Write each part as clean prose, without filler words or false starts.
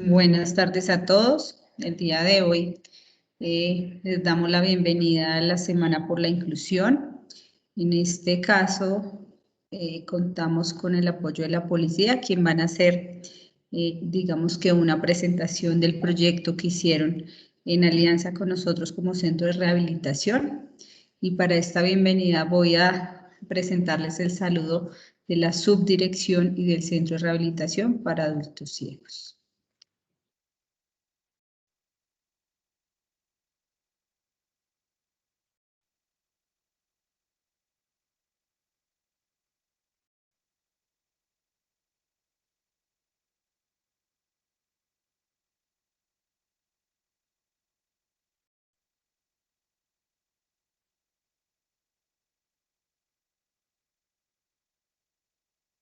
Buenas tardes a todos. El día de hoy les damos la bienvenida a la Semana por la Inclusión. En este caso, contamos con el apoyo de la policía, quien van a hacer, digamos que una presentación del proyecto que hicieron en alianza con nosotros como Centro de Rehabilitación. Y para esta bienvenida voy a presentarles el saludo de la Subdirección y del Centro de Rehabilitación para Adultos Ciegos.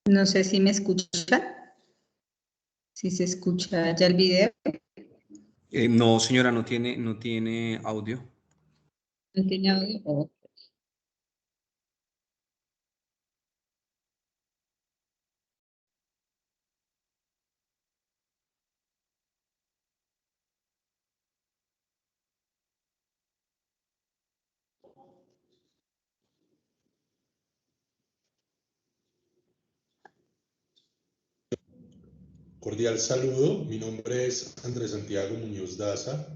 No sé si me escucha, si se escucha ya el video. No, señora, no tiene audio. ¿No tiene audio? Oh. Cordial saludo, mi nombre es Andrés Santiago Muñoz Daza,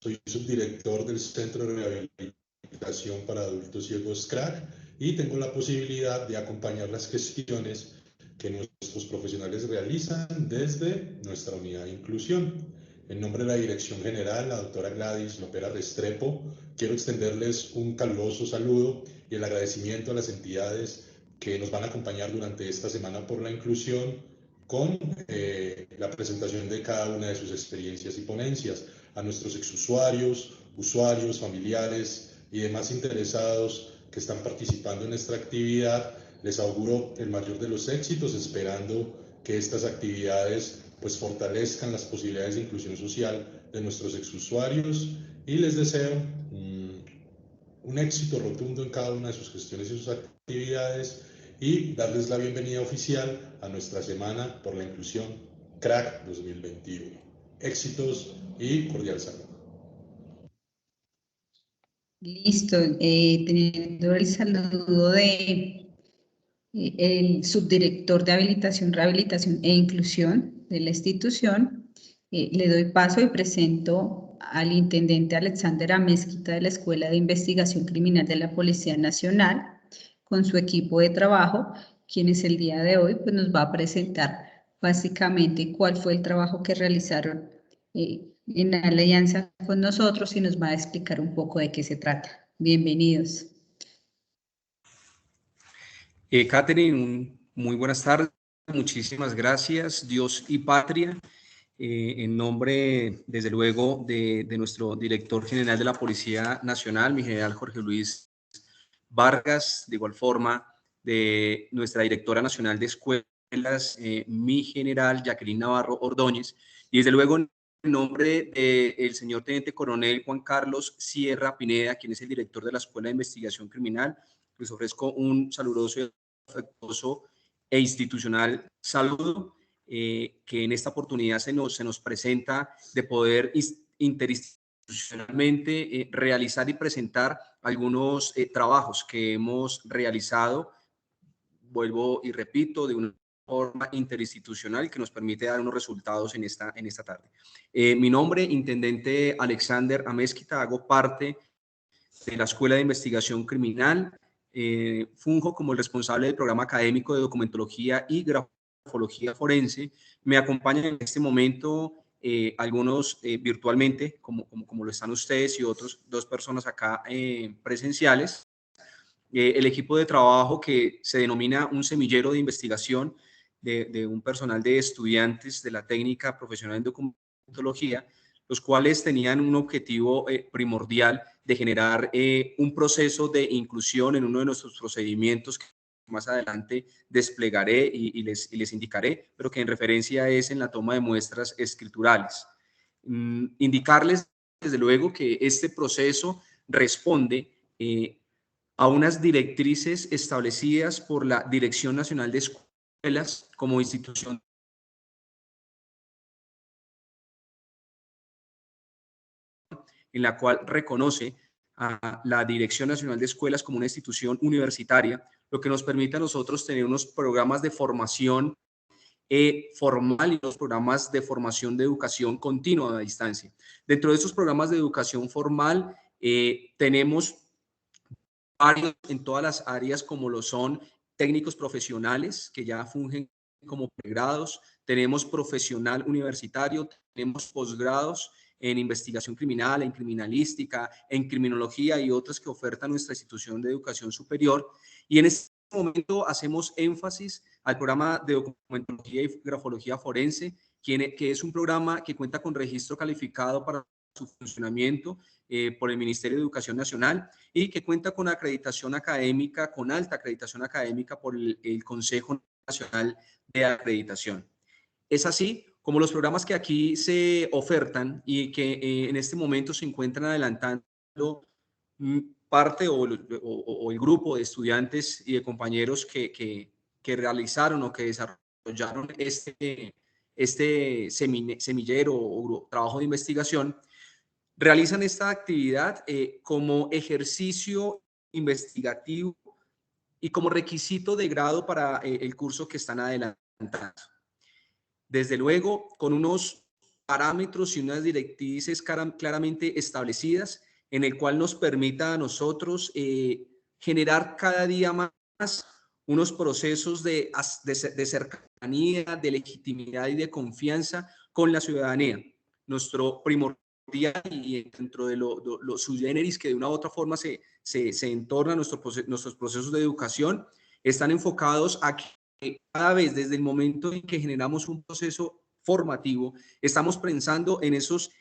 soy subdirector del Centro de Rehabilitación para Adultos Ciegos CRAC y tengo la posibilidad de acompañar las gestiones que nuestros profesionales realizan desde nuestra unidad de inclusión. En nombre de la Dirección General, la doctora Gladys Lopera Restrepo, quiero extenderles un caluroso saludo y el agradecimiento a las entidades que nos van a acompañar durante esta Semana por la Inclusión con la presentación de cada una de sus experiencias y ponencias. A nuestros exusuarios, usuarios, familiares y demás interesados que están participando en esta actividad, les auguro el mayor de los éxitos, esperando que estas actividades pues fortalezcan las posibilidades de inclusión social de nuestros exusuarios y les deseo un éxito rotundo en cada una de sus gestiones y sus actividades y darles la bienvenida oficial a nuestra Semana por la Inclusión CRAC 2021. Éxitos y cordial saludo. Listo, teniendo el saludo de el subdirector de Habilitación, Rehabilitación e Inclusión de la institución, le doy paso y presento al intendente Alexander Amezquita de la Escuela de Investigación Criminal de la Policía Nacional con su equipo de trabajo, quienes el día de hoy pues, nos va a presentar básicamente cuál fue el trabajo que realizaron en alianza con nosotros y nos va a explicar un poco de qué se trata. Bienvenidos. Catherine, muy buenas tardes, muchísimas gracias, Dios y Patria. En nombre, desde luego, de nuestro director general de la Policía Nacional, mi general Jorge Luis Vargas, de igual forma, de nuestra directora nacional de escuelas, mi general Jacqueline Navarro Ordóñez, y desde luego en nombre del señor Teniente Coronel Juan Carlos Sierra Pineda, quien es el director de la Escuela de Investigación Criminal, les ofrezco un saludoso y afectuoso e institucional saludo que en esta oportunidad se nos presenta de poder interinstitucionalmente realizar y presentar algunos trabajos que hemos realizado, vuelvo y repito, de una forma interinstitucional que nos permite dar unos resultados en esta tarde. Mi nombre, Intendente Alexander Amezquita, hago parte de la Escuela de Investigación Criminal, funjo como el responsable del programa académico de documentología y grafología forense. Me acompañan en este momento algunos virtualmente, como lo están ustedes y otros, dos personas acá presenciales. El equipo de trabajo que se denomina un semillero de investigación de un personal de estudiantes de la técnica profesional en documentología, los cuales tenían un objetivo primordial de generar un proceso de inclusión en uno de nuestros procedimientos que más adelante desplegaré y les indicaré, pero que en referencia es en la toma de muestras escriturales. Indicarles, desde luego, que este proceso responde a unas directrices establecidas por la Dirección Nacional de Escuelas como institución en la cual reconoce a la Dirección Nacional de Escuelas como una institución universitaria, lo que nos permite a nosotros tener unos programas de formación formal y unos programas de formación de educación continua a distancia. Dentro de estos programas de educación formal tenemos varios en todas las áreas, como lo son técnicos profesionales que ya fungen como pregrados, tenemos profesional universitario, tenemos posgrados en investigación criminal, en criminalística, en criminología y otras que oferta nuestra institución de educación superior. Y en este momento hacemos énfasis al programa de documentología y grafología forense, que es un programa que cuenta con registro calificado para su funcionamiento por el Ministerio de Educación Nacional y que cuenta con acreditación académica, con alta acreditación académica por el Consejo Nacional de Acreditación. Es así como los programas que aquí se ofertan y que en este momento se encuentran adelantando parte o el grupo de estudiantes y de compañeros que realizaron o que desarrollaron este semillero o trabajo de investigación, realizan esta actividad como ejercicio investigativo y como requisito de grado para el curso que están adelantando. Desde luego, con unos parámetros y unas directrices claramente establecidas, en el cual nos permita a nosotros generar cada día más unos procesos de cercanía, de legitimidad y de confianza con la ciudadanía. Nuestro primordial, y dentro de lo sui generis que de una u otra forma se entorna nuestros procesos de educación, están enfocados a que cada vez desde el momento en que generamos un proceso formativo, estamos pensando en esos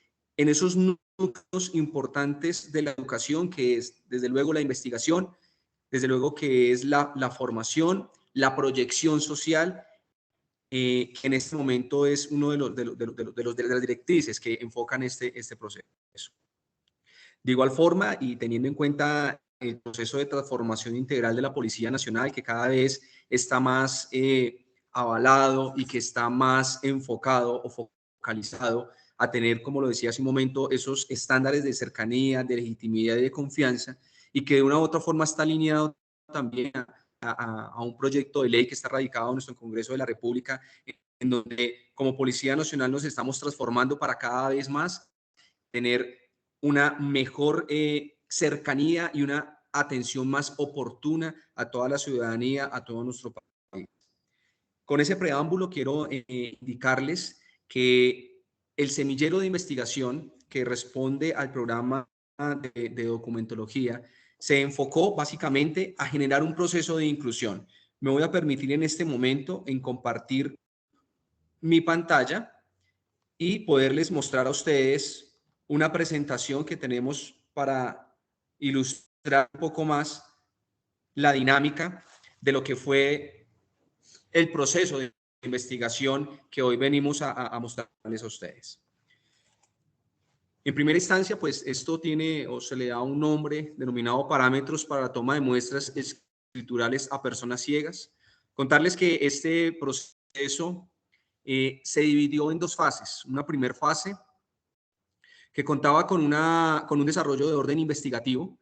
núcleos importantes de la educación, que es desde luego la investigación, desde luego que es la formación, la proyección social, que en este momento es uno de las directrices que enfocan este proceso. De igual forma, y teniendo en cuenta el proceso de transformación integral de la Policía Nacional, que cada vez está más avalado y que está más enfocado o focalizado a tener, como lo decía hace un momento, esos estándares de cercanía, de legitimidad y de confianza, y que de una u otra forma está alineado también a un proyecto de ley que está radicado en nuestro Congreso de la República, en donde como Policía Nacional nos estamos transformando para cada vez más tener una mejor cercanía y una atención más oportuna a toda la ciudadanía, a todo nuestro país. Con ese preámbulo quiero indicarles que el semillero de investigación que responde al programa de documentología se enfocó básicamente a generar un proceso de inclusión. Me voy a permitir en este momento en compartir mi pantalla y poderles mostrar a ustedes una presentación que tenemos para ilustrar un poco más la dinámica de lo que fue el proceso de investigación que hoy venimos a mostrarles a ustedes. En primera instancia, pues esto tiene o se le da un nombre denominado parámetros para la toma de muestras escriturales a personas ciegas. Contarles que este proceso se dividió en dos fases. Una primera fase que contaba con un desarrollo de orden investigativo.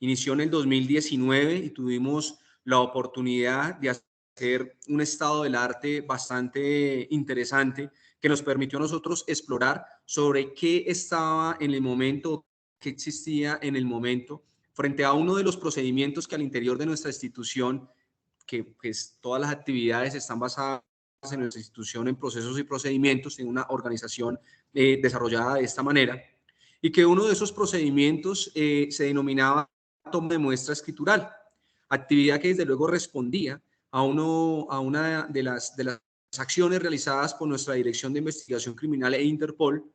Inició en el 2019 y tuvimos la oportunidad de hacer un estado del arte bastante interesante que nos permitió a nosotros explorar sobre qué estaba en el momento, qué existía en el momento, frente a uno de los procedimientos que al interior de nuestra institución, que pues, todas las actividades están basadas en nuestra institución en procesos y procedimientos, en una organización desarrollada de esta manera, y que uno de esos procedimientos se denominaba toma de muestra escritural, actividad que desde luego respondía a una de las acciones realizadas por nuestra Dirección de Investigación Criminal e Interpol,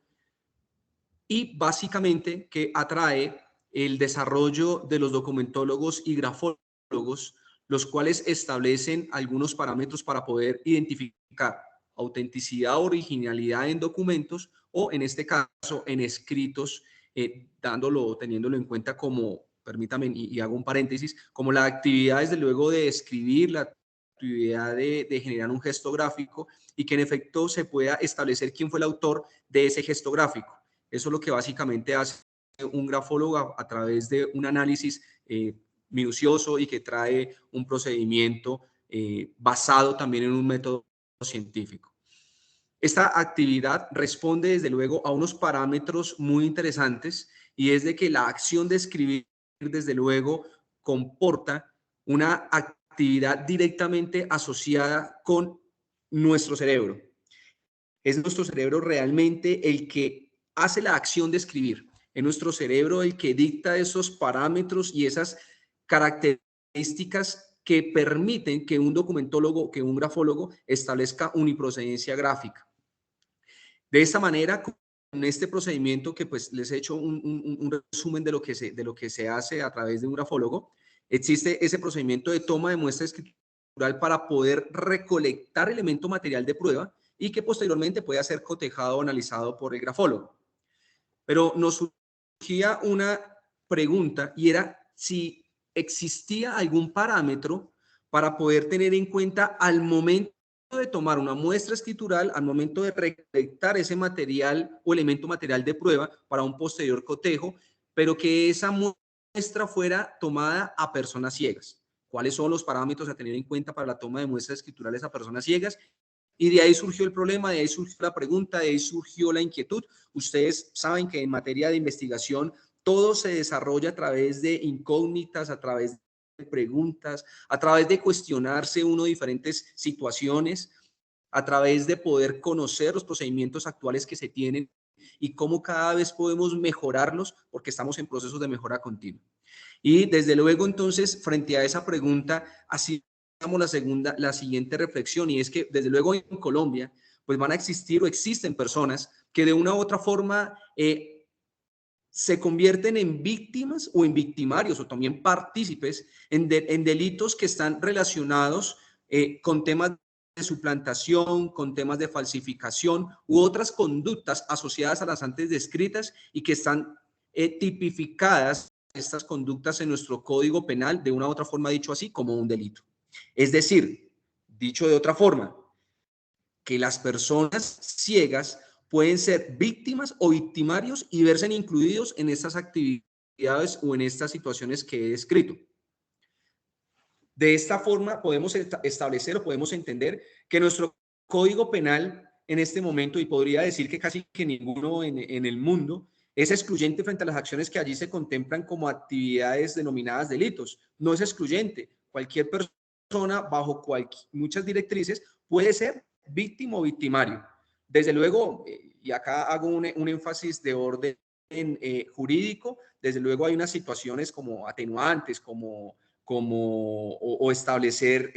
y básicamente que atrae el desarrollo de los documentólogos y grafólogos, los cuales establecen algunos parámetros para poder identificar autenticidad o originalidad en documentos o, en este caso, en escritos, teniéndolo en cuenta como, permítame y hago un paréntesis, como la actividad desde luego de escribir, la actividad de generar un gesto gráfico y que en efecto se pueda establecer quién fue el autor de ese gesto gráfico. Eso es lo que básicamente hace un grafólogo a través de un análisis minucioso y que trae un procedimiento basado también en un método científico. Esta actividad responde desde luego a unos parámetros muy interesantes, y es de que la acción de escribir desde luego comporta una actividad directamente asociada con nuestro cerebro. Es nuestro cerebro realmente el que hace la acción de escribir. Es nuestro cerebro el que dicta esos parámetros y esas características que permiten que un documentólogo, que un grafólogo establezca uniprocedencia gráfica. De esta manera, con este procedimiento que pues les he hecho un resumen de lo que se hace a través de un grafólogo, existe ese procedimiento de toma de muestra escritural para poder recolectar elemento material de prueba y que posteriormente pueda ser cotejado o analizado por el grafólogo. Pero nos surgía una pregunta, y era si existía algún parámetro para poder tener en cuenta al momento de tomar una muestra escritural, al momento de recolectar ese material o elemento material de prueba para un posterior cotejo, pero que esa muestra fuera tomada a personas ciegas. ¿Cuáles son los parámetros a tener en cuenta para la toma de muestras escriturales a personas ciegas? Y de ahí surgió el problema, de ahí surgió la pregunta, de ahí surgió la inquietud. Ustedes saben que en materia de investigación todo se desarrolla a través de incógnitas, a través de preguntas, a través de cuestionarse uno diferentes situaciones, a través de poder conocer los procedimientos actuales que se tienen y cómo cada vez podemos mejorarlos, porque estamos en procesos de mejora continua. Y desde luego, entonces, frente a esa pregunta, así la siguiente reflexión, y es que desde luego en Colombia pues van a existir o existen personas que de una u otra forma se convierten en víctimas o en victimarios o también partícipes en delitos que están relacionados con temas de suplantación, con temas de falsificación u otras conductas asociadas a las antes descritas, y que están tipificadas estas conductas en nuestro Código Penal, de una u otra forma dicho así, como un delito. Es decir, dicho de otra forma, que las personas ciegas pueden ser víctimas o victimarios y verse incluidos en estas actividades o en estas situaciones que he descrito. De esta forma podemos establecer o podemos entender que nuestro Código Penal en este momento, y podría decir que casi que ninguno en el mundo, es excluyente frente a las acciones que allí se contemplan como actividades denominadas delitos. No es excluyente. Cualquier persona, bajo muchas directrices, puede ser víctima o victimario. Desde luego, y acá hago un énfasis de orden jurídico, desde luego hay unas situaciones como atenuantes, o establecer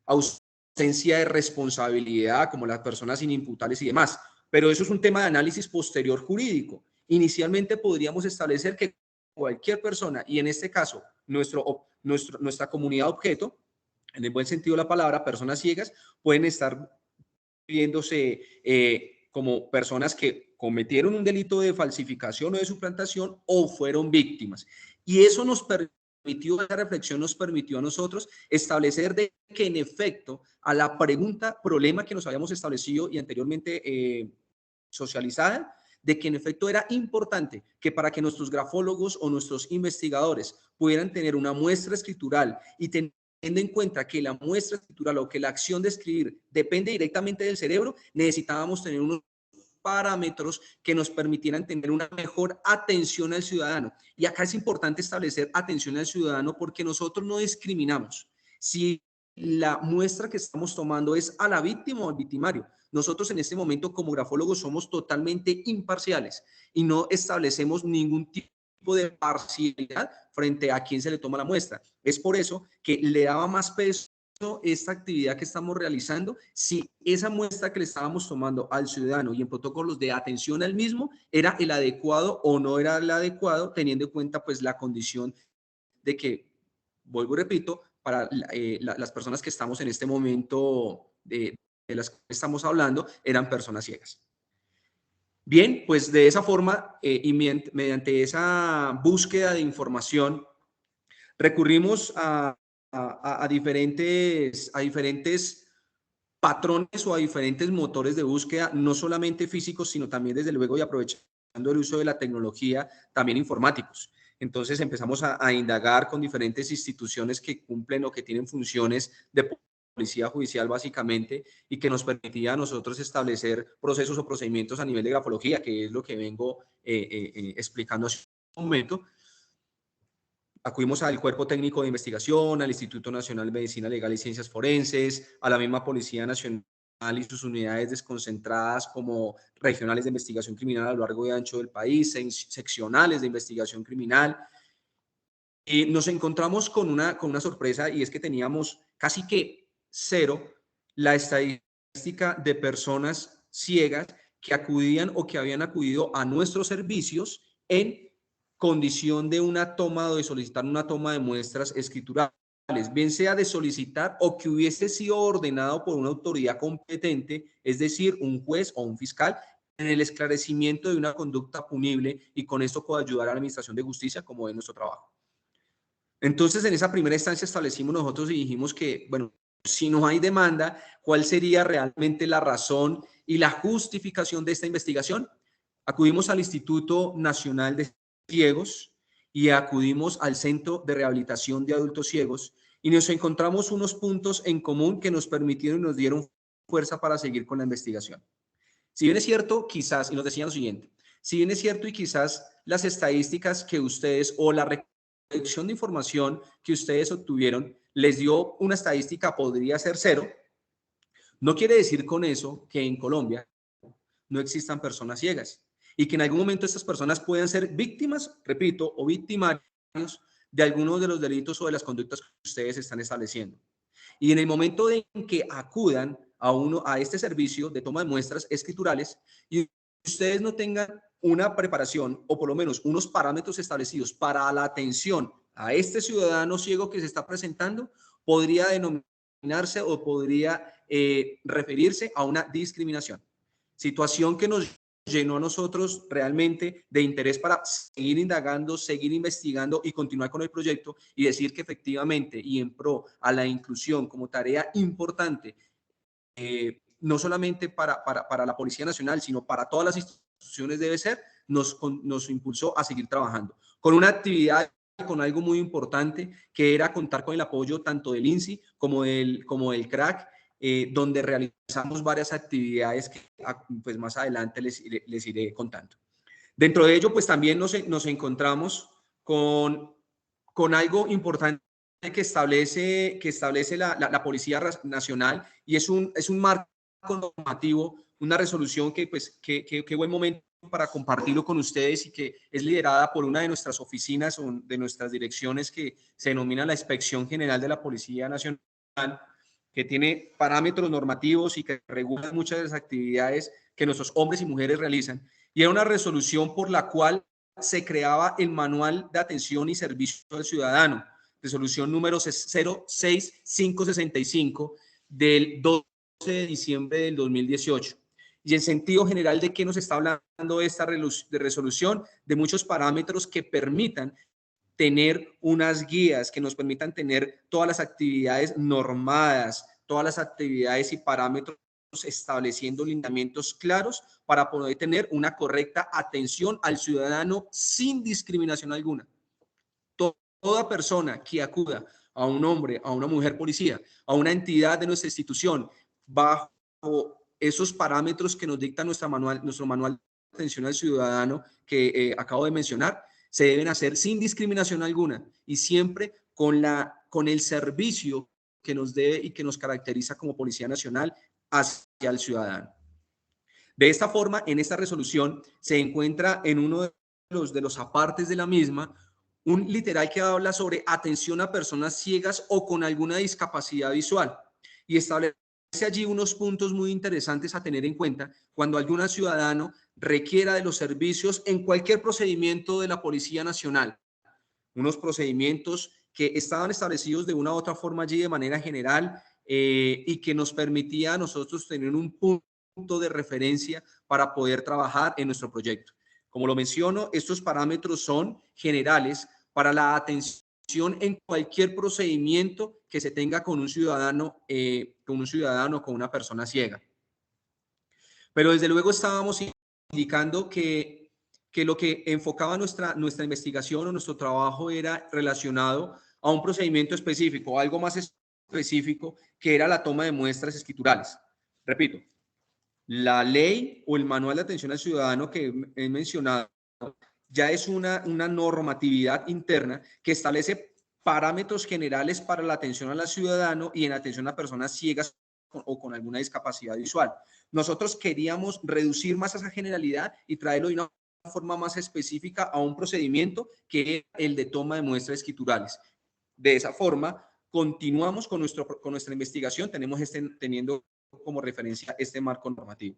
ausencia de responsabilidad, como las personas inimputables y demás. Pero eso es un tema de análisis posterior jurídico. Inicialmente podríamos establecer que cualquier persona, y en este caso nuestra comunidad objeto, en el buen sentido de la palabra, personas ciegas, pueden estar viéndose como personas que cometieron un delito de falsificación o de suplantación o fueron víctimas. Y eso nos permitió, la reflexión nos permitió a nosotros establecer de que en efecto a la problema que nos habíamos establecido y anteriormente socializada, de que en efecto era importante que para que nuestros grafólogos o nuestros investigadores pudieran tener una muestra escritural y teniendo en cuenta que la muestra escritural o que la acción de escribir depende directamente del cerebro, necesitábamos tener unos parámetros que nos permitieran tener una mejor atención al ciudadano. Y acá es importante establecer atención al ciudadano porque nosotros no discriminamos. Si la muestra que estamos tomando es a la víctima o al victimario, nosotros en este momento como grafólogos somos totalmente imparciales y no establecemos ningún tipo de parcialidad frente a quien se le toma la muestra. Es por eso que le daba más peso esta actividad que estamos realizando, si esa muestra que le estábamos tomando al ciudadano y en protocolos de atención al mismo era el adecuado o no era el adecuado, teniendo en cuenta pues la condición de que, vuelvo y repito, para las personas que estamos en este momento de las que estamos hablando, eran personas ciegas. Bien, pues de esa forma y mediante esa búsqueda de información, recurrimos a diferentes patrones o a diferentes motores de búsqueda, no solamente físicos, sino también desde luego, y aprovechando el uso de la tecnología, también informáticos. Entonces empezamos a indagar con diferentes instituciones que cumplen o que tienen funciones de policía judicial básicamente, y que nos permitía a nosotros establecer procesos o procedimientos a nivel de grafología, que es lo que vengo explicando hace un momento. Acudimos al Cuerpo Técnico de Investigación, al Instituto Nacional de Medicina Legal y Ciencias Forenses, a la misma Policía Nacional y sus unidades desconcentradas como regionales de investigación criminal a lo largo y ancho del país, seccionales de investigación criminal. Y nos encontramos con una sorpresa, y es que teníamos casi que cero la estadística de personas ciegas que acudían o que habían acudido a nuestros servicios en condición de una toma o de solicitar una toma de muestras escriturales, bien sea de solicitar o que hubiese sido ordenado por una autoridad competente, es decir, un juez o un fiscal, en el esclarecimiento de una conducta punible, y con esto puede ayudar a la administración de justicia, como es nuestro trabajo. Entonces, en esa primera instancia establecimos nosotros y dijimos que, bueno, si no hay demanda, ¿cuál sería realmente la razón y la justificación de esta investigación? Acudimos al Instituto Nacional de Ciegos y acudimos al Centro de Rehabilitación de Adultos Ciegos, y nos encontramos unos puntos en común que nos permitieron y nos dieron fuerza para seguir con la investigación. Si bien es cierto, quizás, y nos decían lo siguiente, si bien es cierto y quizás las estadísticas que ustedes o la recolección de información que ustedes obtuvieron les dio una estadística, podría ser 0, no quiere decir con eso que en Colombia no existan personas ciegas y que en algún momento estas personas puedan ser víctimas, repito, o victimarios de algunos de los delitos o de las conductas que ustedes están estableciendo. Y en el momento en que acudan a este servicio de toma de muestras escriturales y ustedes no tengan una preparación o por lo menos unos parámetros establecidos para la atención a este ciudadano ciego que se está presentando, podría denominarse o podría referirse a una discriminación. Situación que nos llenó a nosotros realmente de interés para seguir indagando, seguir investigando y continuar con el proyecto, y decir que efectivamente y en pro a la inclusión como tarea importante, no solamente para la Policía Nacional, sino para todas las instituciones debe ser, nos impulsó a seguir trabajando con una actividad, con algo muy importante, que era contar con el apoyo tanto del INSI como del CRAC, donde realizamos varias actividades que pues más adelante les iré contando. Dentro de ello, pues también nos encontramos con algo importante que establece la Policía Nacional, y es un marco normativo, una resolución que pues qué buen momento para compartirlo con ustedes, y que es liderada por una de nuestras oficinas o de nuestras direcciones, que se denomina la Inspección General de la Policía Nacional, que tiene parámetros normativos y que regula muchas de las actividades que nuestros hombres y mujeres realizan. Y era una resolución por la cual se creaba el Manual de Atención y Servicio al Ciudadano, resolución número 06565 del 12 de diciembre del 2018. Y en sentido general, ¿de qué nos está hablando esta resolución? De muchos parámetros que permitan tener unas guías, que nos permitan tener todas las actividades normadas, todas las actividades y parámetros, estableciendo lineamientos claros para poder tener una correcta atención al ciudadano sin discriminación alguna. Toda persona que acuda a un hombre, a una mujer policía, a una entidad de nuestra institución, bajo esos parámetros que nos dicta nuestro manual de atención al ciudadano que acabo de mencionar, se deben hacer sin discriminación alguna y siempre con el servicio que nos debe y que nos caracteriza como Policía Nacional hacia el ciudadano. De esta forma, en esta resolución se encuentra en uno de los apartes de la misma un literal que habla sobre atención a personas ciegas o con alguna discapacidad visual, y establece allí unos puntos muy interesantes a tener en cuenta cuando algún ciudadano requiera de los servicios en cualquier procedimiento de la Policía Nacional. Unos procedimientos que estaban establecidos de una u otra forma allí de manera general, y que nos permitía a nosotros tener un punto de referencia para poder trabajar en nuestro proyecto. Como lo menciono, estos parámetros son generales para la atención en cualquier procedimiento que se tenga con un ciudadano, con una persona ciega. Pero desde luego estábamos indicando que que lo que enfocaba nuestra investigación o nuestro trabajo era relacionado a un procedimiento específico, algo más específico, que era la toma de muestras escriturales. Repito, la ley o el manual de atención al ciudadano que he mencionado ya es una normatividad interna que establece parámetros generales para la atención al ciudadano y en atención a personas ciegas o con alguna discapacidad visual. Nosotros queríamos reducir más esa generalidad y traerlo de una forma más específica a un procedimiento que es el de toma de muestras escriturales. De esa forma, continuamos con nuestra investigación, teniendo como referencia este marco normativo.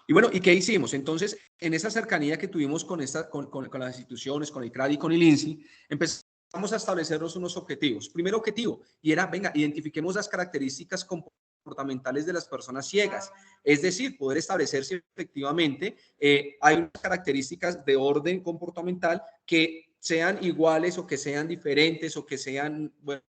Y bueno, ¿y qué hicimos? Entonces, en esa cercanía que tuvimos con las instituciones, con el CRAD y con el INSI, empezamos a establecernos unos objetivos. Primer objetivo, y era, venga, identifiquemos las características comportamentales de las personas ciegas. Es decir, poder establecer si efectivamente hay unas características de orden comportamental que sean iguales o que sean diferentes o que sean, bueno,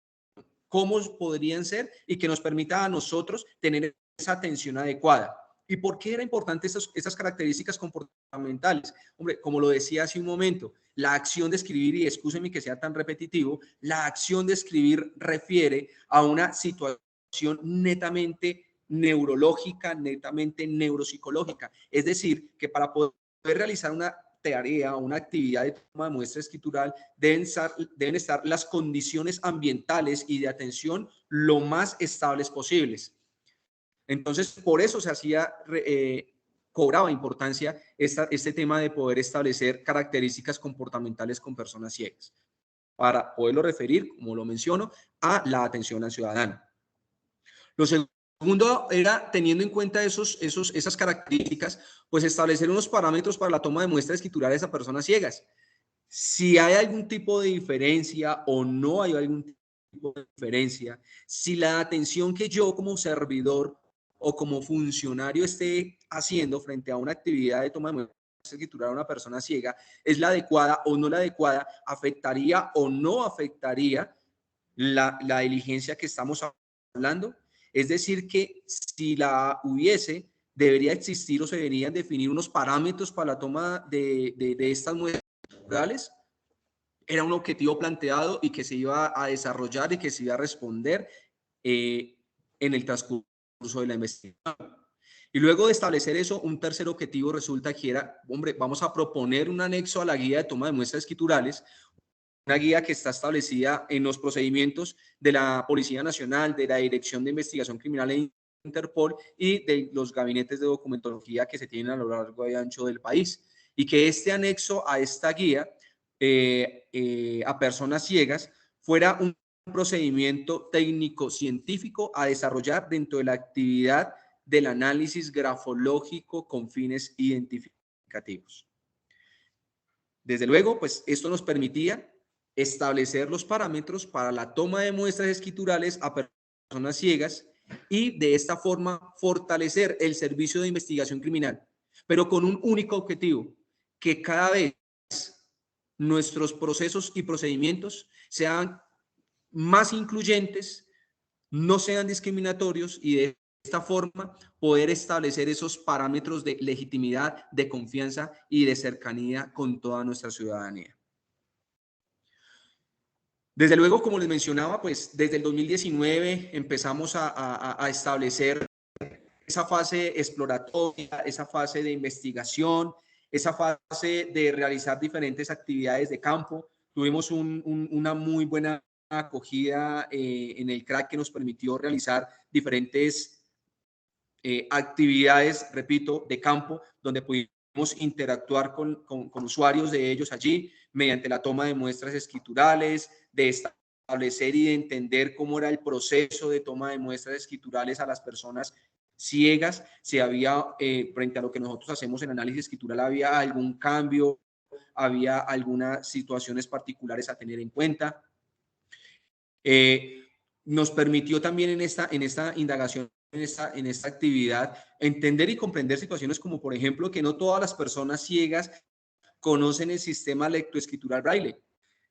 cómo podrían ser y que nos permita a nosotros tener esa atención adecuada. ¿Y por qué era importante esas características comportamentales? Hombre, como lo decía hace un momento, la acción de escribir, y excúsenme que sea tan repetitivo, la acción de escribir refiere a una situación netamente neurológica, netamente neuropsicológica. Es decir, que para poder realizar una tarea o una actividad de toma de muestra escritural deben estar las condiciones ambientales y de atención lo más estables posibles. Entonces, por eso cobraba importancia este tema de poder establecer características comportamentales con personas ciegas, para poderlo referir, como lo menciono, a la atención al ciudadano. Lo segundo era, teniendo en cuenta esas características, pues establecer unos parámetros para la toma de muestras escriturales a personas ciegas. Si hay algún tipo de diferencia o no hay algún tipo de diferencia, si la atención que yo como servidor o como funcionario esté haciendo frente a una actividad de toma de muestra escritural a una persona ciega es la adecuada o no la adecuada, afectaría o no afectaría la diligencia que estamos hablando. Es decir, que si la hubiese, debería existir o se deberían definir unos parámetros para la toma de estas muestras escriturales. Era un objetivo planteado y que se iba a desarrollar y que se iba a responder en el transcurso de la investigación. Y luego de establecer eso, un tercer objetivo resulta que era, hombre, vamos a proponer un anexo a la guía de toma de muestras escriturales, una guía que está establecida en los procedimientos de la Policía Nacional, de la Dirección de Investigación Criminal e Interpol y de los gabinetes de documentología que se tienen a lo largo y ancho del país. Y que este anexo a esta guía a personas ciegas fuera un procedimiento técnico-científico a desarrollar dentro de la actividad del análisis grafológico con fines identificativos. Desde luego, pues esto nos permitía establecer los parámetros para la toma de muestras escriturales a personas ciegas y de esta forma fortalecer el servicio de investigación criminal, pero con un único objetivo, que cada vez nuestros procesos y procedimientos sean más incluyentes, no sean discriminatorios y de esta forma poder establecer esos parámetros de legitimidad, de confianza y de cercanía con toda nuestra ciudadanía. Desde luego, como les mencionaba, pues desde el 2019 empezamos a establecer esa fase exploratoria, esa fase de investigación, esa fase de realizar diferentes actividades de campo. Tuvimos una muy buena acogida en el CRAC que nos permitió realizar diferentes actividades, repito, de campo, donde pudimos interactuar con usuarios de ellos allí mediante la toma de muestras escriturales, de establecer y de entender cómo era el proceso de toma de muestras escriturales a las personas ciegas, si había, frente a lo que nosotros hacemos en análisis escritural, había algún cambio, había algunas situaciones particulares a tener en cuenta. Nos permitió también en esta indagación, en esta actividad, entender y comprender situaciones como, por ejemplo, que no todas las personas ciegas conocen el sistema lectoescritural braille.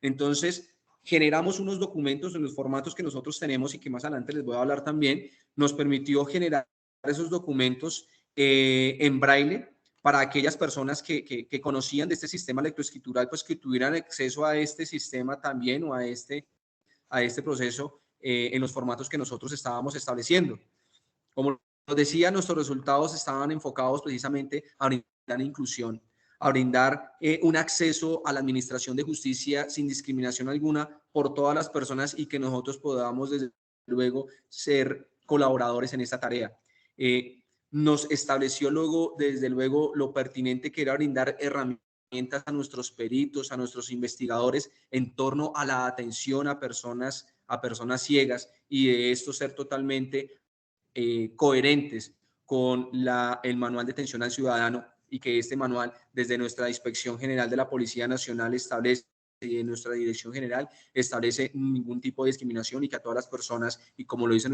Entonces, generamos unos documentos en los formatos que nosotros tenemos y que más adelante les voy a hablar también. Nos permitió generar esos documentos en braille para aquellas personas que conocían de este sistema lectoescritural, pues que tuvieran acceso a este sistema también o a este proceso en los formatos que nosotros estábamos estableciendo. Como nos decía, nuestros resultados estaban enfocados precisamente a brindar inclusión, a brindar un acceso a la administración de justicia sin discriminación alguna por todas las personas y que nosotros podamos desde luego ser colaboradores en esta tarea. Nos estableció luego, desde luego, lo pertinente que era brindar herramientas a nuestros peritos, a nuestros investigadores en torno a la atención a personas ciegas y de esto ser totalmente coherentes con el manual de atención al ciudadano y que este manual desde nuestra Inspección General de la Policía Nacional establece y en nuestra Dirección General establece ningún tipo de discriminación y que a todas las personas, y como lo dice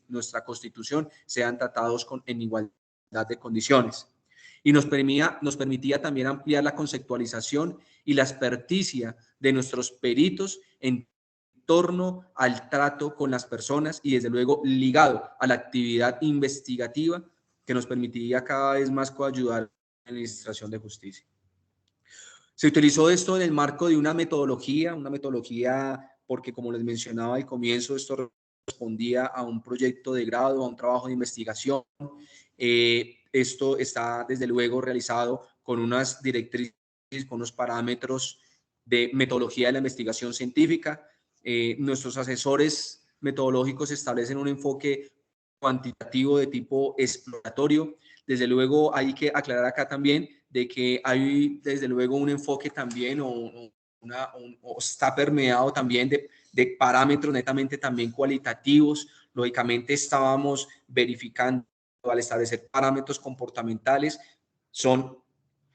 nuestra Constitución, sean tratados en igualdad de condiciones. Y nos permitía también ampliar la conceptualización y la experticia de nuestros peritos en torno al trato con las personas y desde luego ligado a la actividad investigativa que nos permitiría cada vez más coayudar en la administración de justicia. Se utilizó esto en el marco de una metodología porque como les mencionaba al comienzo, esto respondía a un proyecto de grado, a un trabajo de investigación. Esto está desde luego realizado con unas directrices, con unos parámetros de metodología de la investigación científica. Nuestros asesores metodológicos establecen un enfoque cuantitativo de tipo exploratorio. Desde luego hay que aclarar acá también de que hay desde luego un enfoque también o está permeado también de parámetros netamente también cualitativos. Lógicamente estábamos verificando al establecer parámetros comportamentales,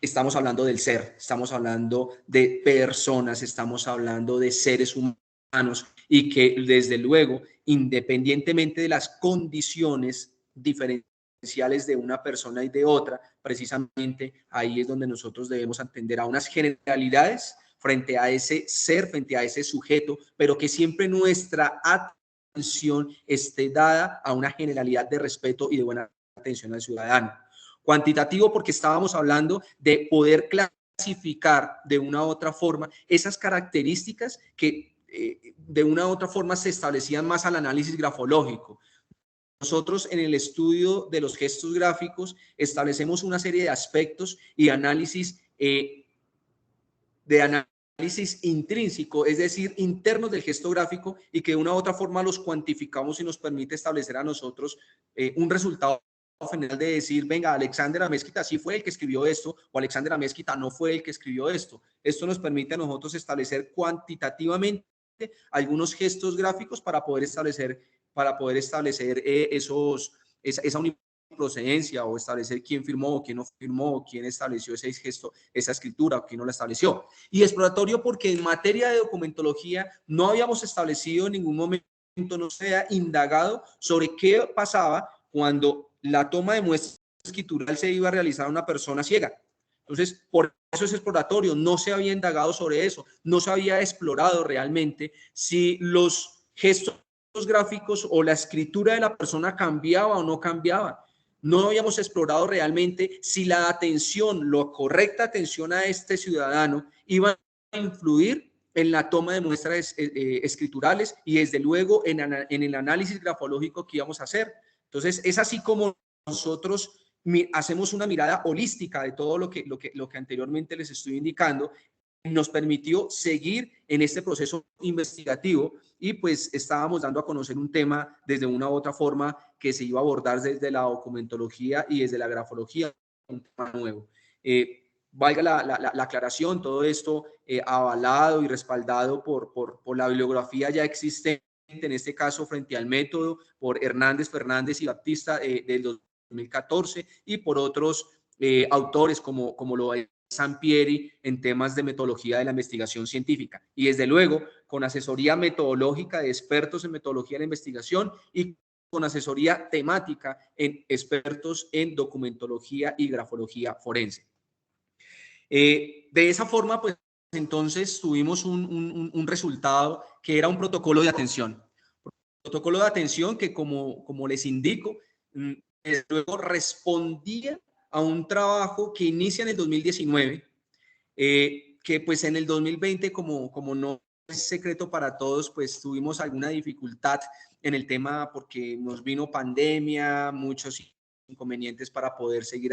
estamos hablando del ser, estamos hablando de personas, estamos hablando de seres humanos y que desde luego, independientemente de las condiciones diferenciales de una persona y de otra, precisamente ahí es donde nosotros debemos atender a unas generalidades frente a ese ser, frente a ese sujeto, pero que siempre nuestra atención esté dada a una generalidad de respeto y de buena atención al ciudadano. Cuantitativo porque estábamos hablando de poder clasificar de una u otra forma esas características que de una u otra forma se establecían más al análisis grafológico. Nosotros en el estudio de los gestos gráficos establecemos una serie de aspectos y análisis intrínseco, es decir, internos del gesto gráfico y que de una u otra forma los cuantificamos y nos permite establecer a nosotros un resultado general de decir, venga, Alexander Amezquita sí fue el que escribió esto o Alexander Amezquita no fue el que escribió esto. Esto nos permite a nosotros establecer cuantitativamente algunos gestos gráficos para poder establecer esa procedencia o establecer quién firmó o quién no firmó o quién estableció ese gesto, esa escritura o quién no la estableció. Y exploratorio porque en materia de documentología no habíamos establecido en ningún momento, no se ha indagado sobre qué pasaba cuando la toma de muestra escritural se iba a realizar a una persona ciega. Entonces, por eso es exploratorio, no se había indagado sobre eso, no se había explorado realmente si los gestos gráficos o la escritura de la persona cambiaba o no cambiaba. No habíamos explorado realmente si la atención, la correcta atención a este ciudadano iba a influir en la toma de muestras escriturales y desde luego en el análisis grafológico que íbamos a hacer. Entonces, es así como nosotros hacemos una mirada holística de todo lo que anteriormente les estoy indicando. Nos permitió seguir en este proceso investigativo y pues estábamos dando a conocer un tema desde una u otra forma que se iba a abordar desde la documentología y desde la grafología, un tema nuevo. Valga la aclaración, todo esto avalado y respaldado por la bibliografía ya existente, en este caso frente al método, por Hernández, Fernández y Baptista del 2014 y por otros autores como lo es Sampieri en temas de metodología de la investigación científica y desde luego con asesoría metodológica de expertos en metodología de la investigación y con asesoría temática en expertos en documentología y grafología forense. De esa forma, pues entonces tuvimos un resultado que era un protocolo de atención. Protocolo de atención que como les indico, luego respondía a un trabajo que inicia en el 2019, que pues en el 2020, como no es secreto para todos, pues tuvimos alguna dificultad en el tema porque nos vino pandemia, muchos inconvenientes para poder seguir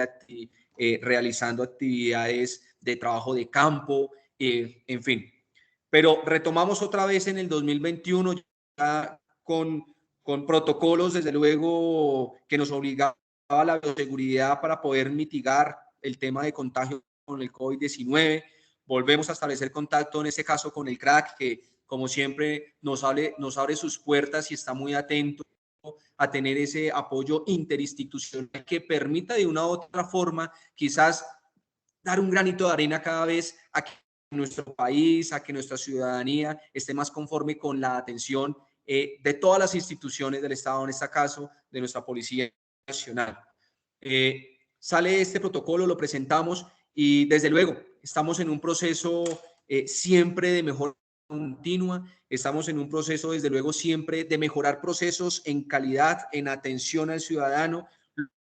realizando actividades de trabajo de campo, en fin. Pero retomamos otra vez en el 2021 ya con protocolos, desde luego, que nos obligaba a la bioseguridad para poder mitigar el tema de contagio con el COVID-19. Volvemos a establecer contacto, en este caso con el CRAC, que como siempre nos abre sus puertas y está muy atento a tener ese apoyo interinstitucional que permita de una u otra forma quizás dar un granito de arena cada vez a que nuestro país, a que nuestra ciudadanía esté más conforme con la atención de todas las instituciones del Estado, en este caso de nuestra Policía Nacional. Sale este protocolo, lo presentamos y desde luego estamos en un proceso siempre de mejora continua, estamos en un proceso desde luego siempre de mejorar procesos en calidad, en atención al ciudadano.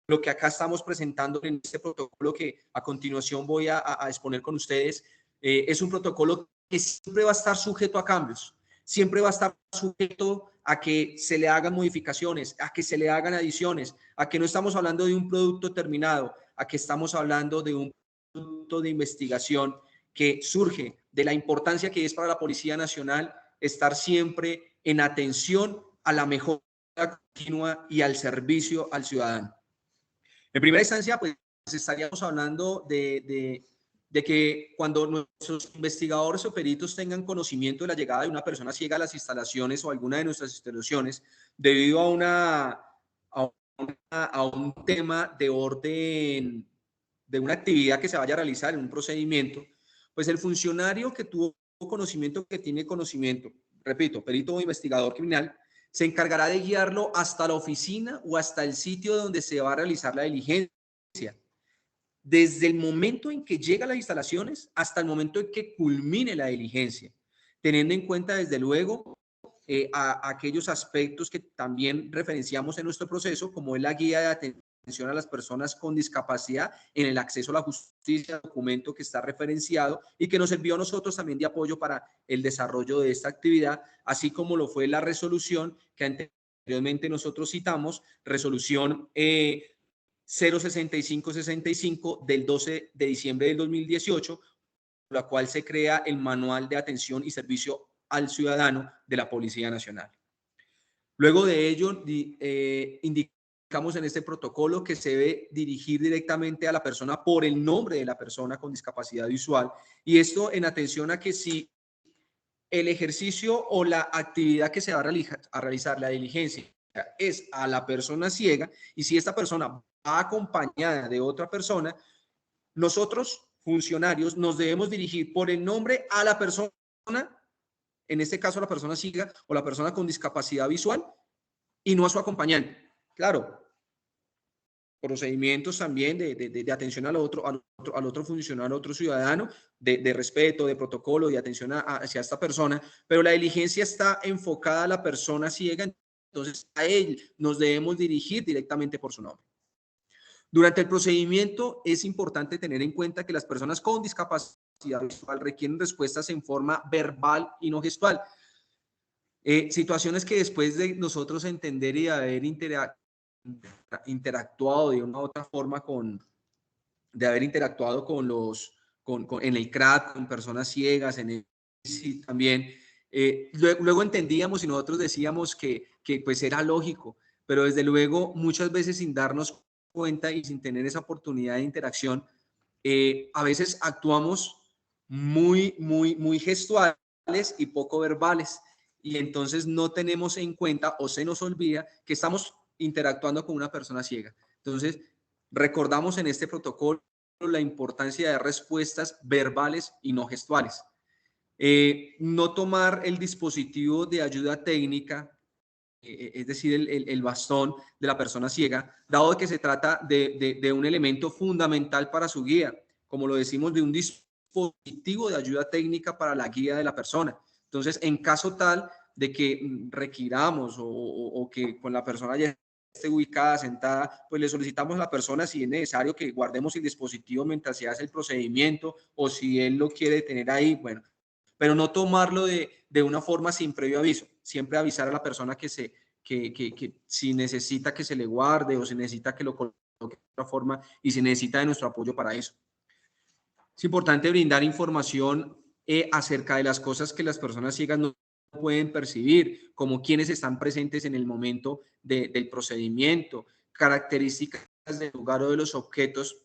Lo que acá estamos presentando en este protocolo que a continuación voy a exponer con ustedes es un protocolo que siempre va a estar sujeto a cambios, siempre va a estar sujeto a que se le hagan modificaciones, a que se le hagan adiciones, a que no estamos hablando de un producto terminado, a que estamos hablando de un producto de investigación que surge de la importancia que es para la Policía Nacional estar siempre en atención a la mejora continua y al servicio al ciudadano. En primera instancia, pues estaríamos hablando de que cuando nuestros investigadores o peritos tengan conocimiento de la llegada de una persona ciega a las instalaciones o alguna de nuestras instalaciones, debido a un tema de orden, de una actividad que se vaya a realizar en un procedimiento, pues el funcionario que tuvo conocimiento, que tiene conocimiento, repito, perito o investigador criminal, se encargará de guiarlo hasta la oficina o hasta el sitio donde se va a realizar la diligencia. Desde el momento en que llega a las instalaciones hasta el momento en que culmine la diligencia, teniendo en cuenta desde luego a aquellos aspectos que también referenciamos en nuestro proceso, como es la guía de atención a las personas con discapacidad en el acceso a la justicia, documento que está referenciado y que nos envió a nosotros también de apoyo para el desarrollo de esta actividad, así como lo fue la resolución que anteriormente nosotros citamos, resolución 06565 del 12 de diciembre del 2018, por la cual se crea el Manual de Atención y Servicio al Ciudadano de la Policía Nacional. Luego de ello, indicamos en este protocolo que se debe dirigir directamente a la persona por el nombre de la persona con discapacidad visual, y esto en atención a que si el ejercicio o la actividad que se va a realizar, la diligencia, es a la persona ciega, y si esta persona va acompañada de otra persona, nosotros, funcionarios, nos debemos dirigir por el nombre a la persona, en este caso la persona ciega o la persona con discapacidad visual, y no a su acompañante. Claro, procedimientos también de atención al otro funcionario, al otro ciudadano, de respeto, de protocolo, de atención hacia esta persona, pero la diligencia está enfocada a la persona ciega, entonces a él nos debemos dirigir directamente por su nombre. Durante el procedimiento es importante tener en cuenta que las personas con discapacidad visual requieren respuestas en forma verbal y no gestual. Situaciones que después de nosotros entender y haber interactuado de una u otra forma de haber interactuado en el CRAT, con personas ciegas, en el sí, también, luego entendíamos y nosotros decíamos que pues era lógico, pero desde luego muchas veces sin darnos cuenta y sin tener esa oportunidad de interacción, a veces actuamos muy gestuales y poco verbales, y entonces no tenemos en cuenta o se nos olvida que estamos interactuando con una persona ciega. Entonces, recordamos en este protocolo la importancia de respuestas verbales y no gestuales. No tomar el dispositivo de ayuda técnica, es decir, el bastón de la persona ciega, dado que se trata de un elemento fundamental para su guía, como lo decimos, de un dispositivo de ayuda técnica para la guía de la persona. Entonces, en caso tal de que requiramos o que con la persona haya esté ubicada, sentada, pues le solicitamos a la persona si es necesario que guardemos el dispositivo mientras se hace el procedimiento o si él lo quiere tener ahí, bueno, pero no tomarlo de una forma sin previo aviso, siempre avisar a la persona que si necesita que se le guarde o si necesita que lo coloque de otra forma y si necesita de nuestro apoyo para eso. Es importante brindar información acerca de las cosas que las personas ciegas no pueden percibir, como quienes están presentes en el momento del procedimiento, características del lugar o de los objetos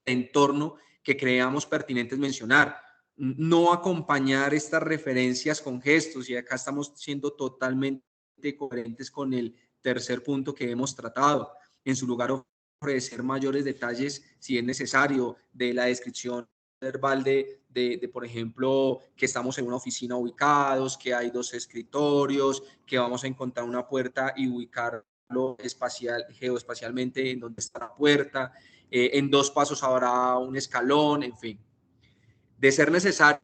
de entorno que creamos pertinentes mencionar. No acompañar estas referencias con gestos, y acá estamos siendo totalmente coherentes con el tercer punto que hemos tratado. En su lugar, ofrecer mayores detalles, si es necesario, de la descripción verbal por ejemplo, que estamos en una oficina ubicados, que hay 2 escritorios, que vamos a encontrar una puerta y ubicarlo geoespacialmente en donde está la puerta, en 2 pasos habrá un escalón, en fin. De ser necesario,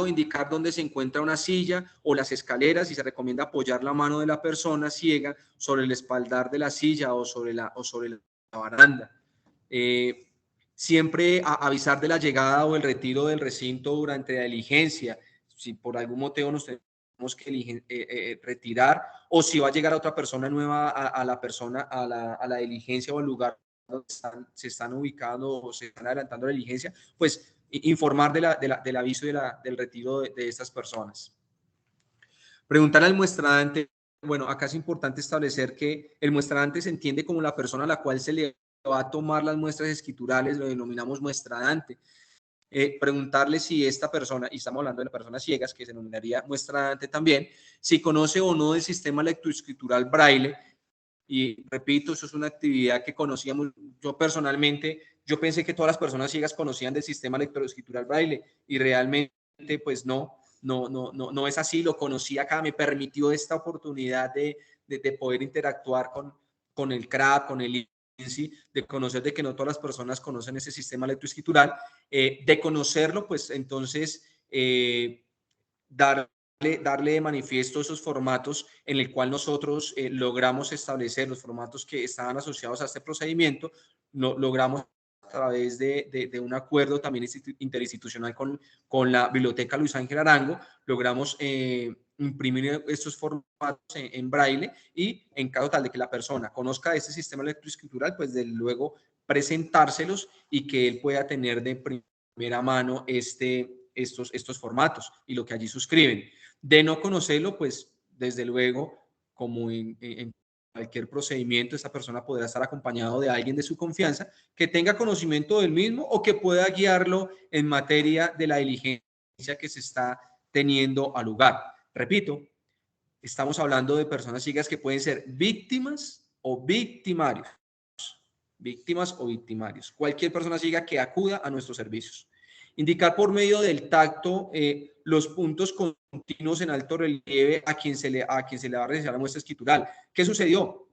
indicar dónde se encuentra una silla o las escaleras, y se recomienda apoyar la mano de la persona ciega sobre el espaldar de la silla o sobre la baranda. Siempre avisar de la llegada o el retiro del recinto durante la diligencia, si por algún motivo nos tenemos que retirar, o si va a llegar otra persona nueva a la diligencia o al lugar donde se están ubicando o se están adelantando la diligencia, pues informar del aviso y del retiro de estas personas. Preguntar al muestradante. Bueno, acá es importante establecer que el muestradante se entiende como la persona a la cual se le va a tomar las muestras escriturales, lo denominamos muestradante. Preguntarle si esta persona, y estamos hablando de personas ciegas, que se denominaría muestradante también, si conoce o no el sistema lectoescritural Braille. Y repito, eso es una actividad que conocíamos. Yo personalmente, yo pensé que todas las personas ciegas conocían del sistema lectoescritural Braille, y realmente pues no es así. Lo conocí acá, me permitió esta oportunidad de poder interactuar con el CRAP, con el INSI, de conocer de que no todas las personas conocen ese sistema lectoescritural, de conocerlo, pues entonces darle de manifiesto esos formatos en el cual nosotros logramos establecer los formatos que estaban asociados a este procedimiento. Logramos a través de un acuerdo también interinstitucional con la Biblioteca Luis Ángel Arango, logramos imprimir estos formatos en braille, y en caso tal de que la persona conozca este sistema lectoescritural, pues de luego presentárselos y que él pueda tener de primera mano estos formatos y lo que allí suscriben. De no conocerlo, pues desde luego, como en cualquier procedimiento, esta persona podrá estar acompañado de alguien de su confianza que tenga conocimiento del mismo o que pueda guiarlo en materia de la diligencia que se está teniendo a lugar. Repito, estamos hablando de personas ciegas que pueden ser víctimas o victimarios. Víctimas o victimarios. Cualquier persona ciega que acuda a nuestros servicios. Indicar por medio del tacto los puntos continuos en alto relieve a quien se le va a realizar la muestra escritural. ¿Qué sucedió?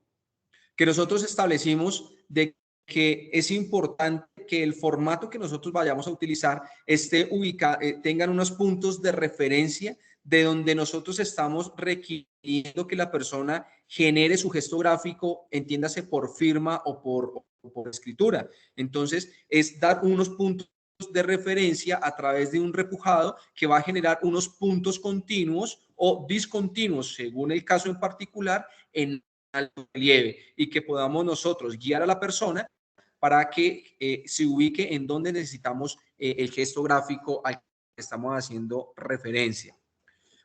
Que nosotros establecimos de que es importante que el formato que nosotros vayamos a utilizar tengan unos puntos de referencia de donde nosotros estamos requiriendo que la persona genere su gesto gráfico, entiéndase por firma o por escritura. Entonces, es dar unos puntos de referencia a través de un repujado que va a generar unos puntos continuos o discontinuos, según el caso en particular, en alto relieve, y que podamos nosotros guiar a la persona para que se ubique en donde necesitamos el gesto gráfico al que estamos haciendo referencia.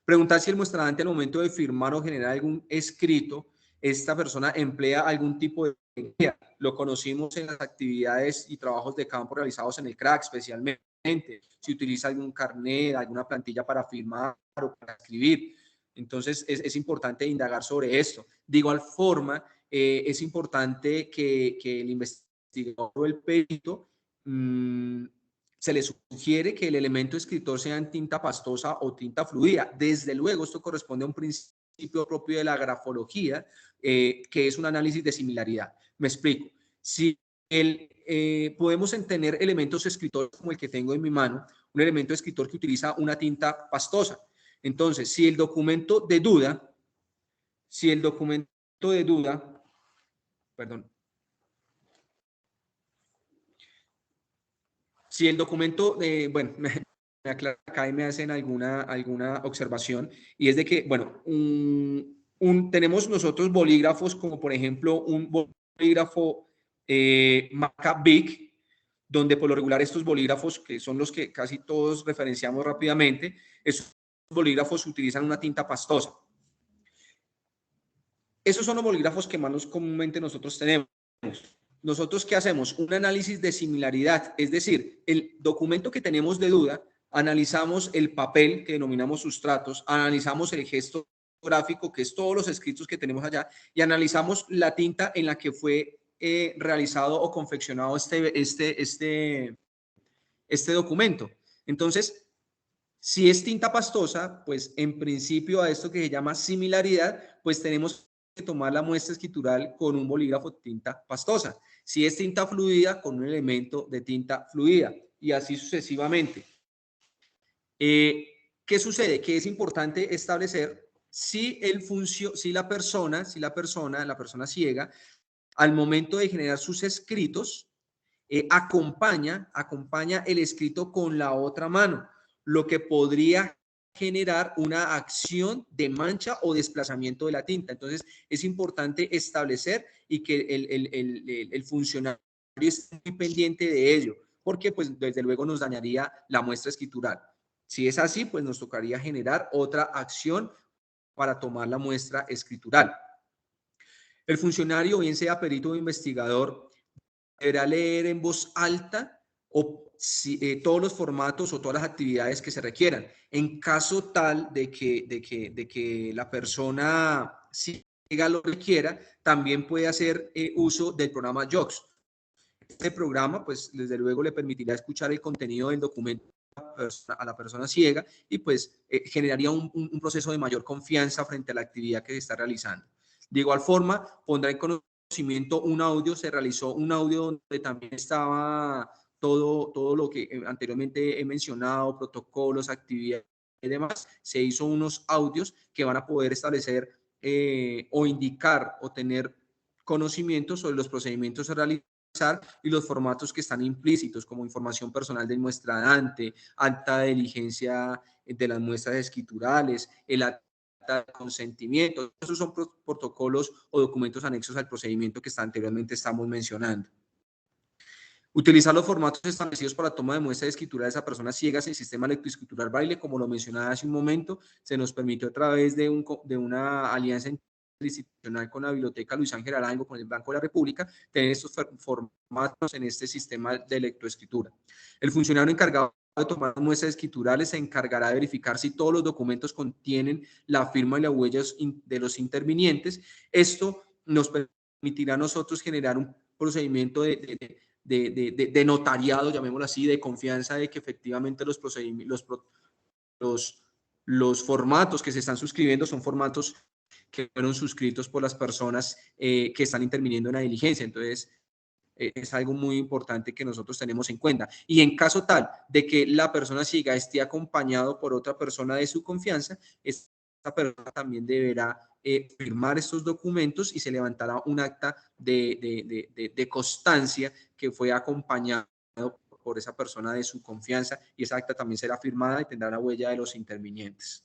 Preguntar si el muestradante al momento de firmar o generar algún escrito, esta persona emplea algún tipo de guía. Lo conocimos en las actividades y trabajos de campo realizados en el CRAC, especialmente si utiliza algún carnet, alguna plantilla para firmar o para escribir. Entonces es importante indagar sobre esto. De igual forma, es importante que el investigador o el perito se le sugiere que el elemento escritor sea en tinta pastosa o tinta fluida. Desde luego, esto corresponde a un principio propio de la grafología, que es un análisis de similaridad. Me explico. Si podemos tener elementos escritores como el que tengo en mi mano, un elemento escritor que utiliza una tinta pastosa. Entonces, si el documento de duda perdón. Si el documento, bueno, me aclara acá y me hacen alguna observación, y es de que, bueno, tenemos nosotros bolígrafos como por ejemplo un bolígrafo marca Bic, donde por lo regular estos bolígrafos, que son los que casi todos referenciamos rápidamente, esos bolígrafos utilizan una tinta pastosa. Esos son los bolígrafos que más comúnmente nosotros tenemos. ¿Nosotros qué hacemos? Un análisis de similaridad, es decir, el documento que tenemos de duda, analizamos el papel que denominamos sustratos, analizamos el gesto gráfico, que es todos los escritos que tenemos allá, y analizamos la tinta en la que fue realizado o confeccionado este documento. Entonces, si es tinta pastosa, pues en principio a esto que se llama similaridad, pues tenemos que tomar la muestra escritural con un bolígrafo de tinta pastosa. Si es tinta fluida, con un elemento de tinta fluida, y así sucesivamente. ¿Qué sucede? Que es importante establecer si la persona ciega, al momento de generar sus escritos, acompaña el escrito con la otra mano, lo que podría generar una acción de mancha o desplazamiento de la tinta. Entonces, es importante establecer y que el funcionario esté muy pendiente de ello, porque pues desde luego nos dañaría la muestra escritural. Si es así, pues nos tocaría generar otra acción para tomar la muestra escritural. El funcionario, bien sea perito o investigador, deberá leer en voz alta todos los formatos o todas las actividades que se requieran. En caso tal de que la persona ciega lo requiera, también puede hacer uso del programa JOX. Este programa, pues, desde luego le permitirá escuchar el contenido del documento a la persona ciega y pues generaría un proceso de mayor confianza frente a la actividad que se está realizando. De igual forma, pondrá en conocimiento un audio, se realizó un audio donde también estaba todo lo que anteriormente he mencionado, protocolos, actividades y demás. Se hizo unos audios que van a poder establecer o indicar o tener conocimiento sobre los procedimientos a realizar y los formatos que están implícitos, como información personal del muestradante, acta de diligencia de las muestras escriturales, el acta de consentimiento. Esos son protocolos o documentos anexos al procedimiento que anteriormente estamos mencionando. Utilizar los formatos establecidos para toma de muestra de escritura de esas personas ciegas en el sistema lectoescritural Braille, como lo mencionaba hace un momento, se nos permitió a través de una alianza institucional con la Biblioteca Luis Ángel Arango, con el Banco de la República, tener estos formatos en este sistema de lectoescritura. El funcionario encargado de tomar muestras escriturales se encargará de verificar si todos los documentos contienen la firma y las huellas de los intervinientes. Esto nos permitirá a nosotros generar un procedimiento de notariado, llamémoslo así, de confianza de que efectivamente los procedimientos, los formatos que se están suscribiendo son formatos que fueron suscritos por las personas que están interviniendo en la diligencia. Entonces, es algo muy importante que nosotros tenemos en cuenta. Y en caso tal de que la persona ciega esté acompañado por otra persona de su confianza, esta persona también deberá firmar estos documentos y se levantará un acta de constancia que fue acompañado por esa persona de su confianza, y esa acta también será firmada y tendrá la huella de los intervinientes.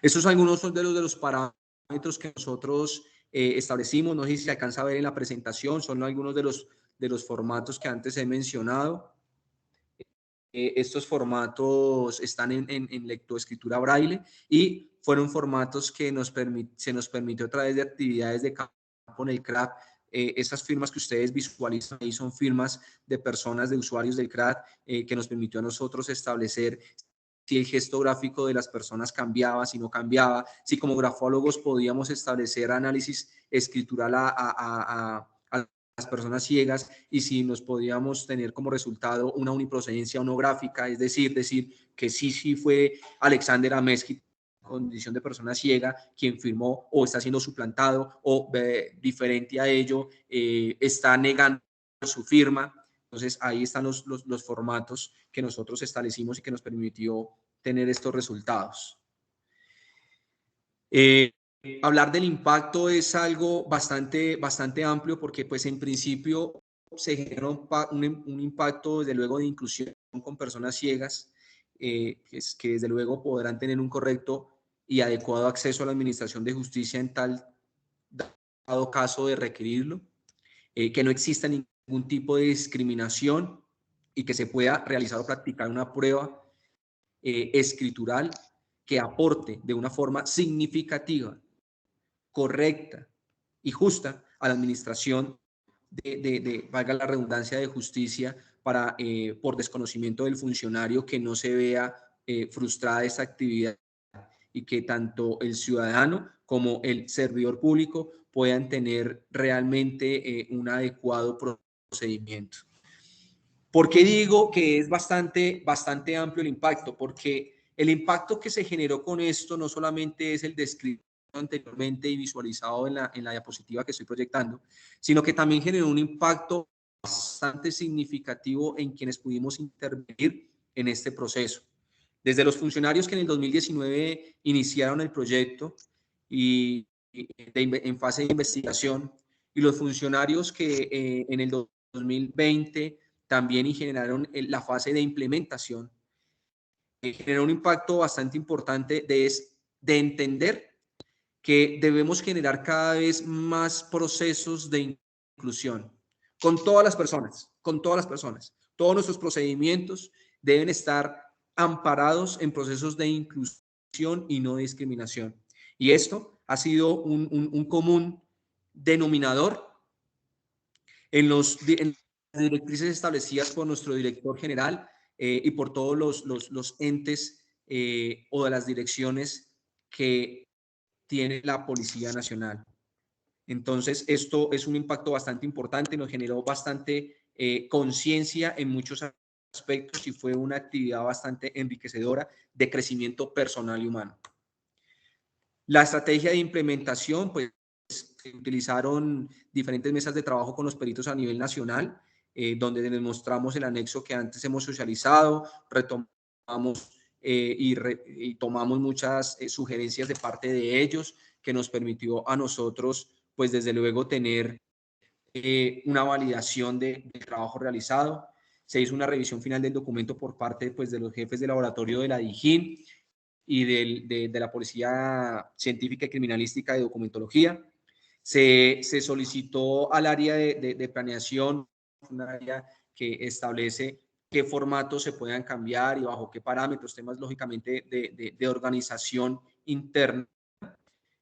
Estos son algunos de los parámetros que nosotros establecimos. No sé si se alcanza a ver en la presentación, son algunos de los formatos que antes he mencionado. Estos formatos están en lectoescritura Braille y fueron formatos que se nos permitió a través de actividades de campo en el CRAD. Esas firmas que ustedes visualizan ahí son firmas de personas, de usuarios del CRAD, que nos permitió a nosotros establecer si el gesto gráfico de las personas cambiaba, si no cambiaba, si como grafólogos podíamos establecer análisis escritural a las personas ciegas y si nos podíamos tener como resultado una uniprocedencia onográfica, es decir que sí fue Alexander Amesky, condición de persona ciega, quien firmó o está siendo suplantado o diferente a ello, está negando su firma. Entonces, ahí están los formatos que nosotros establecimos y que nos permitió tener estos resultados. Hablar del impacto es algo bastante amplio porque pues en principio se genera un impacto desde luego de inclusión con personas ciegas que desde luego podrán tener un correcto y adecuado acceso a la administración de justicia en tal dado caso de requerirlo, que no exista ningún tipo de discriminación y que se pueda realizar o practicar una prueba escritural que aporte de una forma significativa, correcta y justa a la administración valga la redundancia, de justicia para, por desconocimiento del funcionario, que no se vea frustrada esa actividad y que tanto el ciudadano como el servidor público puedan tener realmente un adecuado procedimiento. ¿Por qué digo que es bastante amplio el impacto? Porque el impacto que se generó con esto no solamente es el descrito anteriormente y visualizado en la diapositiva que estoy proyectando, sino que también generó un impacto bastante significativo en quienes pudimos intervenir en este proceso. Desde los funcionarios que en el 2019 iniciaron el proyecto en fase de investigación, y los funcionarios que en el 2020 también generaron la fase de implementación, generó un impacto bastante importante de entender que debemos generar cada vez más procesos de inclusión con todas las personas, con todas las personas. Todos nuestros procedimientos deben estar amparados en procesos de inclusión y no discriminación. Y esto ha sido un común denominador en las directrices establecidas por nuestro director general y por todos los entes o de las direcciones que tiene la Policía Nacional. Entonces, esto es un impacto bastante importante, nos generó bastante conciencia en muchos aspectos y fue una actividad bastante enriquecedora de crecimiento personal y humano. La estrategia de implementación, pues, se utilizaron diferentes mesas de trabajo con los peritos a nivel nacional, donde les mostramos el anexo que antes hemos socializado, retomamos y tomamos muchas sugerencias de parte de ellos, que nos permitió a nosotros, pues desde luego, tener una validación del trabajo realizado. Se hizo una revisión final del documento por parte, pues, de los jefes de laboratorio de la DIJÍN y de la Policía Científica y Criminalística de Documentología. Se solicitó al área de planeación, un área que establece qué formatos se puedan cambiar y bajo qué parámetros, temas lógicamente de organización interna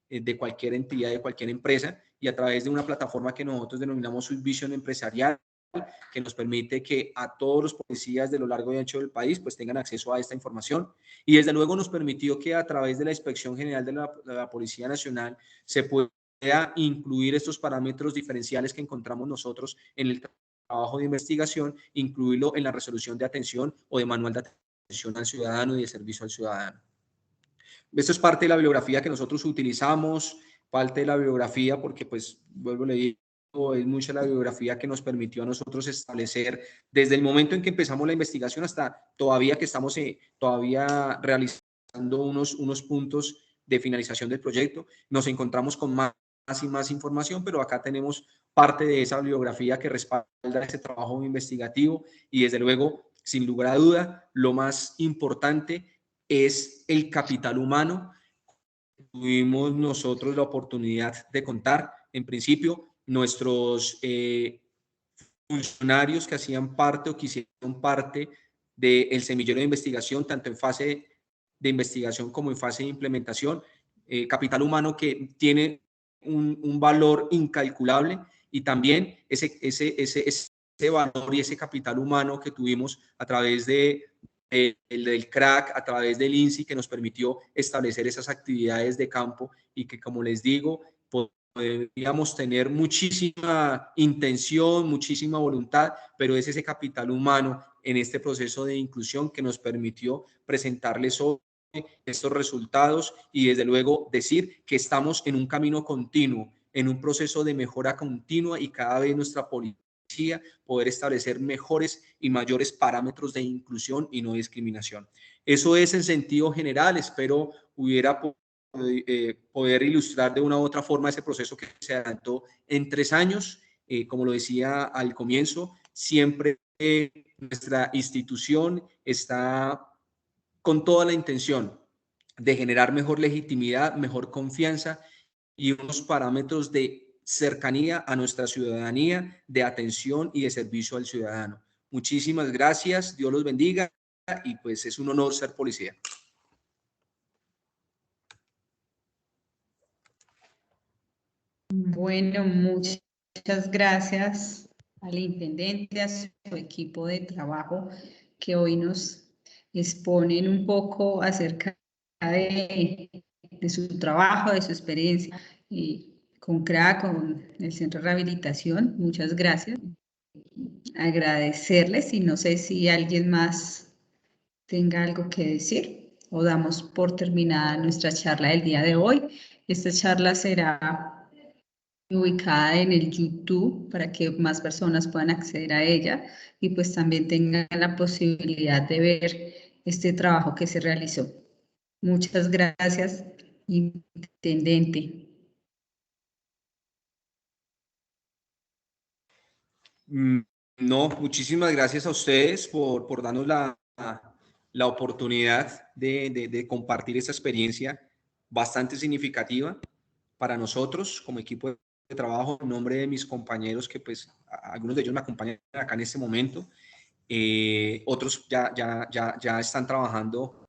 de cualquier entidad, de cualquier empresa, y a través de una plataforma que nosotros denominamos Subvision Empresarial, que nos permite que a todos los policías de lo largo y ancho del país pues tengan acceso a esta información, y desde luego nos permitió que a través de la Inspección General de la Policía Nacional se pueda incluir estos parámetros diferenciales que encontramos nosotros en el trabajo de investigación, incluirlo en la resolución de atención o de manual de atención al ciudadano y de servicio al ciudadano. Esto es parte de la bibliografía que nosotros utilizamos, parte de la bibliografía porque, pues, vuelvo a leer, es mucha la bibliografía que nos permitió a nosotros establecer desde el momento en que empezamos la investigación hasta todavía que estamos todavía realizando unos puntos de finalización del proyecto. Nos encontramos con más y más información, pero acá tenemos parte de esa bibliografía que respalda ese trabajo investigativo y desde luego, sin lugar a duda, lo más importante es el capital humano. Tuvimos nosotros la oportunidad de contar, en principio, nuestros funcionarios que hacían parte o que hicieron parte del semillero de investigación, tanto en fase de investigación como en fase de implementación, capital humano que tiene un valor incalculable, y también ese valor y ese capital humano que tuvimos a través del CRAC, a través del INSI, que nos permitió establecer esas actividades de campo y que, como les digo, podríamos tener muchísima intención, muchísima voluntad, pero es ese capital humano en este proceso de inclusión que nos permitió presentarles hoy estos resultados y desde luego decir que estamos en un camino continuo, en un proceso de mejora continua, y cada vez nuestra policía poder establecer mejores y mayores parámetros de inclusión y no discriminación. Eso es en sentido general. Espero hubiera poder ilustrar de una u otra forma ese proceso que se adelantó en 3 años. Como lo decía al comienzo, siempre nuestra institución está con toda la intención de generar mejor legitimidad, mejor confianza y unos parámetros de cercanía a nuestra ciudadanía, de atención y de servicio al ciudadano. Muchísimas gracias, Dios los bendiga y pues es un honor ser policía. Bueno, muchas gracias al intendente, a su equipo de trabajo que hoy nos exponen un poco acerca de su trabajo, de su experiencia con CRAC, con el Centro de Rehabilitación. Muchas gracias. Agradecerles y no sé si alguien más tenga algo que decir o damos por terminada nuestra charla del día de hoy. Esta charla será ubicada en el YouTube para que más personas puedan acceder a ella y pues también tengan la posibilidad de ver este trabajo que se realizó. Muchas gracias, intendente. No, muchísimas gracias a ustedes por darnos la oportunidad de compartir esta experiencia bastante significativa para nosotros como equipo de trabajo, en nombre de mis compañeros que pues algunos de ellos me acompañan acá en este momento, otros ya están trabajando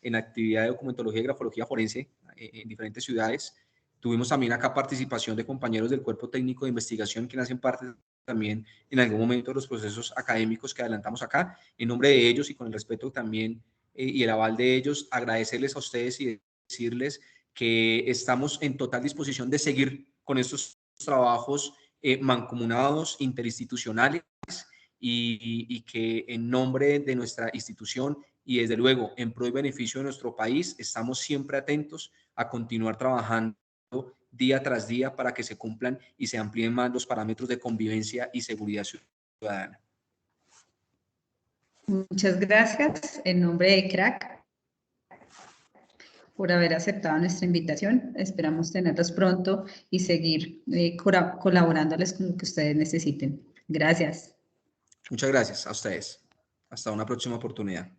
en actividad de documentología y grafología forense en diferentes ciudades. Tuvimos también acá participación de compañeros del Cuerpo Técnico de Investigación que hacen parte también en algún momento de los procesos académicos que adelantamos acá. En nombre de ellos y con el respeto también y el aval de ellos, agradecerles a ustedes y decirles que estamos en total disposición de seguir con estos trabajos mancomunados, interinstitucionales, y que en nombre de nuestra institución y desde luego en pro y beneficio de nuestro país, estamos siempre atentos a continuar trabajando día tras día para que se cumplan y se amplíen más los parámetros de convivencia y seguridad ciudadana. Muchas gracias en nombre de CRAC por haber aceptado nuestra invitación. Esperamos tenerlos pronto y seguir colaborándoles con lo que ustedes necesiten. Gracias. Muchas gracias a ustedes. Hasta una próxima oportunidad.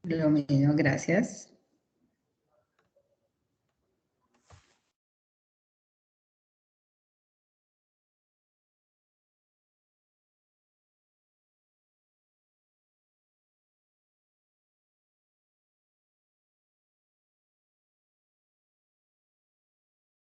Lo mismo, gracias.